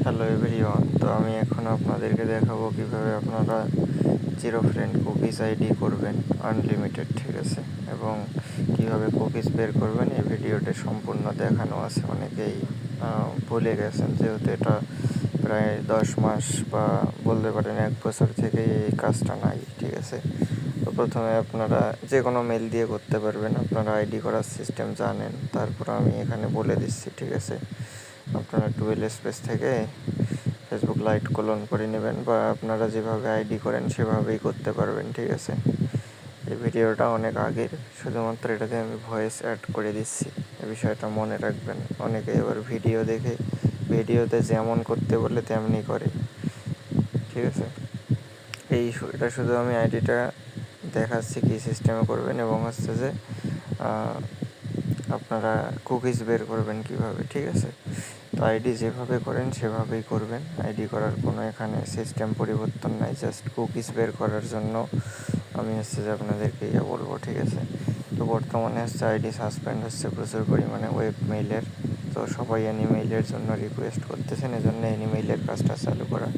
Hello everyone, তো আমি এখন আপনাদেরকে দেখাবো কিভাবে আপনারা জিরো ফ্রেন্ড কুকিজ আইডি করবেন আনলিমিটেড, ঠিক আছে, এবং কিভাবে কুকিজ বের করবেন এই ভিডিওতে সম্পূর্ণ দেখানো আছে। অনেকেই ভুলে গেছেন, যেহেতু এটা প্রায় 10 মাস বা বলতে পারেন 1 বছর থেকে এই কাজটা নাই, ঠিক আছে। তো প্রথমে আপনারা যে কোনো মেল দিয়ে করতে পারবেন, আপনারা আইডি করার সিস্টেম জানেন, তারপর আমি এখানে বলে দিচ্ছি, ঠিক আছে। আপনারা টুয়েল স্পেস থেকে ফেসবুক লাইট কোলন করে নেবেন, বা আপনারা যেভাবে আইডি করেন সেভাবেই করতে পারবেন, ঠিক আছে। এই ভিডিওটা অনেক আগের, শুধুমাত্র এটাতে আমি ভয়েস অ্যাড করে দিচ্ছি, এই বিষয়টা মনে রাখবেন। অনেকে এবার ভিডিও দেখে ভিডিওতে যেমন করতে বলে তেমনি করে, ঠিক আছে। এটা শুধু আমি আইডিটা দেখাচ্ছি কী সিস্টেমে করবেন, এবং হচ্ছে যে আপনারা কুকিজ বের করবেন কিভাবে, ঠিক আছে। তো আইডি যেভাবে করেন সেভাবেই করবেন, আইডি করার কোনো এখানে সিস্টেম পরিবর্তন নাই, জাস্ট কুকিজ বের করার জন্য আমি হচ্ছে যে আপনাদেরকে বলবো, ঠিক আছে। তো বর্তমানে হচ্ছে আইডি সাসপেন্ড হচ্ছে প্রচুর পরিমাণে ওয়েব মেইলের, তো সবাই অ্যানিমেইলের জন্য রিকোয়েস্ট করতেছেন, এজন্য অ্যানিমেইলের কাজটা চালু করা।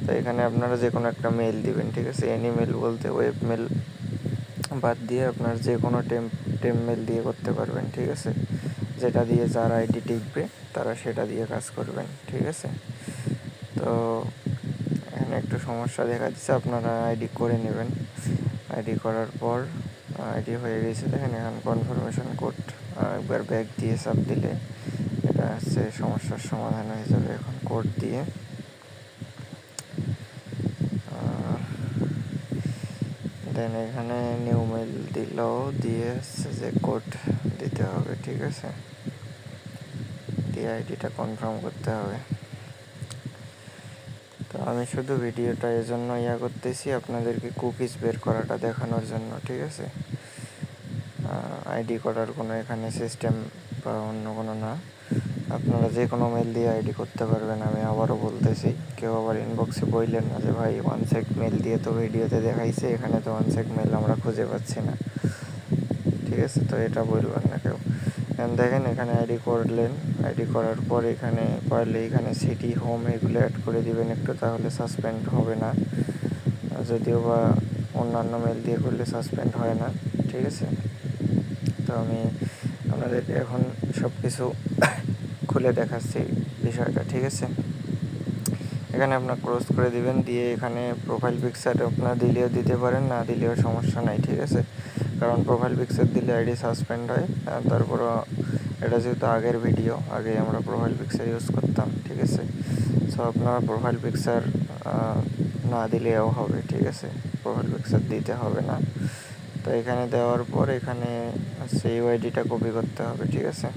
তো এখানে আপনারা যে কোনো একটা মেল দিবেন, ঠিক আছে। অ্যানিমেল বলতে ওয়েব মেল বাদ দিয়ে আপনার যে কোনো টেম মেল দিয়ে করতে পারবেন, ঠিক আছে। যেটা দিয়ে যার আইডি টিকবে তারা সেটা দিয়ে কাজ করবেন, ঠিক আছে। তো এখানে একটু সমস্যা দেখা দিচ্ছে, আপনারা আইডি করে নেবেন। আইডি করার পর আইডি হয়ে গেছে, দেখেন এখন কনফার্মেশন কোড একবার ব্যাক দিয়ে চাপ দিলে এটা হচ্ছে সমস্যার সমাধান হয়ে যাবে। এখন কোড দিয়ে দেন এখানে নিউ মেল দিলেও দিয়ে হচ্ছে যে কোড দিতে হবে, ঠিক আছে, দিয়ে আইডিটা কনফার্ম করতে হবে। তো আমি শুধু ভিডিওটা এজন্য করতেছি আপনাদেরকে কুকিজ বের করাটা দেখানোর জন্য, ঠিক আছে। আইডি করার কোনো এখানে সিস্টেম বা অন্য কোনো না, আপনারা যে কোনো মেল দিয়ে আইডি করতে পারবেন। আমি আবারও বলতেছি, কেউ আবার ইনবক্সে বললেন না যে ভাই ওয়ান সেক মেল দিয়ে তো ভিডিওতে দেখাইছে, এখানে তো ওয়ান সেক মেল আমরা খুঁজে পাচ্ছি না, ঠিক আছে। তো এটা বলবেন না কেউ। দেখেন এখানে আইডি করলেন, আইডি করার পর এখানে পারলে এখানে সিটি হোম এগুলো অ্যাড করে দিবেন একটু, তাহলে সাসপেন্ড হবে না। যদিও বা অন্যান্য মেল দিয়ে করলে সাসপেন্ড হয় না, ঠিক আছে। তো আমি আপনাদেরকে এখন সব কিছু খুলে দেখাচ্ছি বিষয়টা, ঠিক আছে। এখানে আপনার ক্রস করে দিবেন, দিয়ে এখানে প্রোফাইল পিকচার আপনার দিলেও দিতে পারেন, না দিলেও সমস্যা নাই, ঠিক আছে। কারণ প্রোফাইল পিকচার দিলে আইডি সাসপেন্ড হয়। তারপরও এটা যেহেতু আগের ভিডিও, আগে আমরা প্রোফাইল পিকচার ইউজ করতাম, ঠিক আছে। সো আপনারা প্রোফাইল পিকচার না দিলেও হবে, ঠিক আছে, প্রোফাইল পিকচার দিতে হবে না। তো এখানে দেওয়ার পর এখানে সেই ইউআইডিটা কপি করতে হবে, ঠিক আছে।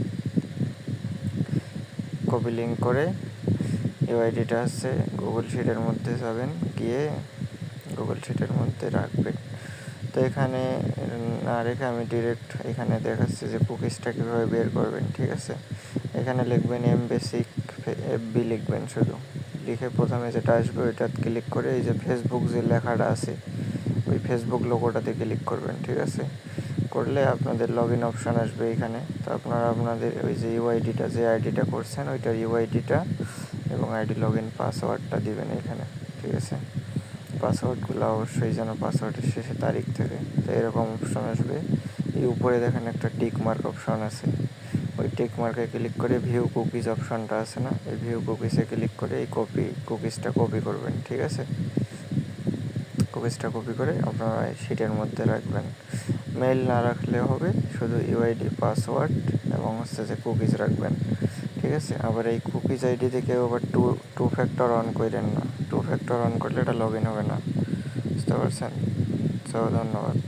কপি লিঙ্ক করে ইউআইডিটা হচ্ছে গুগল শিটের মধ্যে যাবেন, গিয়ে গুগল শিটের মধ্যে রাখবেন। তো এখানে না রেখে আমি ডিরেক্ট এখানে দেখাচ্ছি যে কুকিজটা কীভাবে বের করবেন, ঠিক আছে। এখানে লিখবেন বেসিক এফবি লিখবেন, শুধু লিখে প্রথমে যেটা আসবে ওইটা ক্লিক করে এই যে ফেসবুক যে লেখাটা আছে ওই ফেসবুক লোগোটাতে ক্লিক করবেন, ঠিক আছে। করলে আপনাদের লগ ইন অপশান আসবে এখানে। তো আপনারা আপনাদের ওই যে ইউআইডিটা, যে আইডিটা করছেন ওইটার ইউআইডিটা এবং আইডি লগ ইন পাসওয়ার্ডটা দিবেন এখানে, ঠিক আছে। পাসওয়ার্ডগুলো অবশ্যই যেন পাসওয়ার্ডের শেষে তারিখ থাকে। তো এরকম অপশন আসবে। এই উপরে দেখেন একটা টিক মার্ক অপশন আছে, ওই টিক মার্কে ক্লিক করে ভিউ কুকিজ অপশনটা আছে না, এই ভিউ কুকিজে ক্লিক করে এই কুকিজটা কপি করবেন, ঠিক আছে। কুকিজটা কপি করে আপনারা শিটের মধ্যে রাখবেন। মেইল না রাখলে হবে, শুধু ইউআইডি পাসওয়ার্ড এবং হচ্ছে যে কুকিজ রাখবেন, ঠিক আছে। আবার এই কুকিজ আইডিতে কেউ আবার টু ফ্যাক্টর অন করেন না, টু ফ্যাক্টর অন করলে এটা লগ ইন হবে না, বুঝতে পারছেন। তো ধন্যবাদ।